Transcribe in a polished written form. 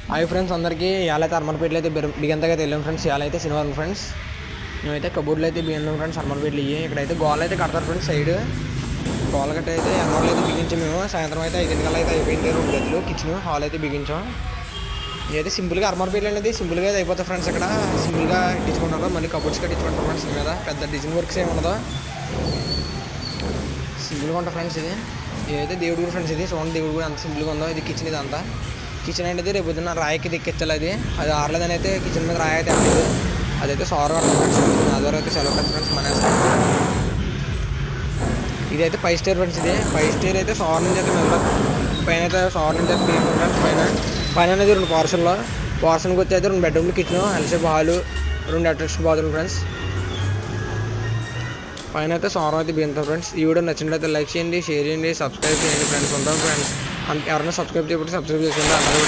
Hi friends అందరికీ ఇవాళైతే హర్మన్పేటలో అయితే బిగంతగా అయితే వెళ్ళాం ఫ్రెండ్స్. ఇవాళైతే శనివారం ఫ్రెండ్స్. మేమైతే కబోర్డ్లో అయితే బిగినాం ఫ్రెండ్స్. హర్మన్పేటలో ఇక్కడైతే గోల్ అయితే కడతారు ఫ్రెండ్స్. సైడ్ గోల్ కట్ట అయితే ఎన్నోళ్ళు అయితే బిగించాం మేము. సాయంత్రం అయితే 5 అయితే అయిపోయింది. 2 గదులు కిచెన్ హాల్ అయితే బిగించాం. ఇదైతే సింపుల్గా హర్మన్పేటలో అనేది సింపుల్గా అయితే అయిపోతుంది ఫ్రెండ్స్. ఇక్కడ సింపుల్గా ఇట్టించుకుంటారు, మళ్ళీ కబోర్డ్స్ కట్టించుకుంటారు ఫ్రెండ్స్. మీద పెద్ద డిజైన్ వర్క్స్ ఏమి ఉండదు, సింపుల్గా ఉంటుంది ఫ్రెండ్స్. ఇదైతే దేవుడు కూడా ఫ్రెండ్స్. ఇది చూడండి దేవుడు కూడా అంత సింపుల్గా ఉందో. ఇది కిచెన్, ఇదంతా కిచెన్ అనేది రేపు పొద్దున్న రాయికి దిక్కెచ్చాలి. అది ఆరలేదని అయితే కిచెన్ మీద రాయి అయితే అవ్వలేదు. అదైతే సోర్ ఫ్రెండ్స్. ఆదివారం అయితే సెలవు ఫ్రెండ్స్ మన. ఇదైతే 5 స్టార్ ఫ్రెండ్స్. ఇది 5 స్టార్ అయితే సోర్ నుంచి అయితే మీద పైన అయితే సోర్ నుంచి అయితే ఫ్రెండ్స్. పైన అనేది 2 పోర్షన్కి వచ్చి అయితే 2 బెడ్రూమ్లు, కిచెన్, ఎల్సేపు హాలు, 2 అటాచ్డ్ బాత్రూమ్ ఫ్రెండ్స్. పైన అయితే సోరం అయితే బిగుతాం ఫ్రెండ్స్. ఈ వీడియో నచ్చినట్లయితే లైక్ చేయండి, షేర్ చేయండి, సబ్స్క్రైబ్ చేయండి ఫ్రెండ్స్. ఉంటాం ఫ్రెండ్స్. ఎవరైనా సబ్స్క్రైబ్ చేయకపోతే సబ్స్క్రైబ్ చేసుకోండి. అందరూ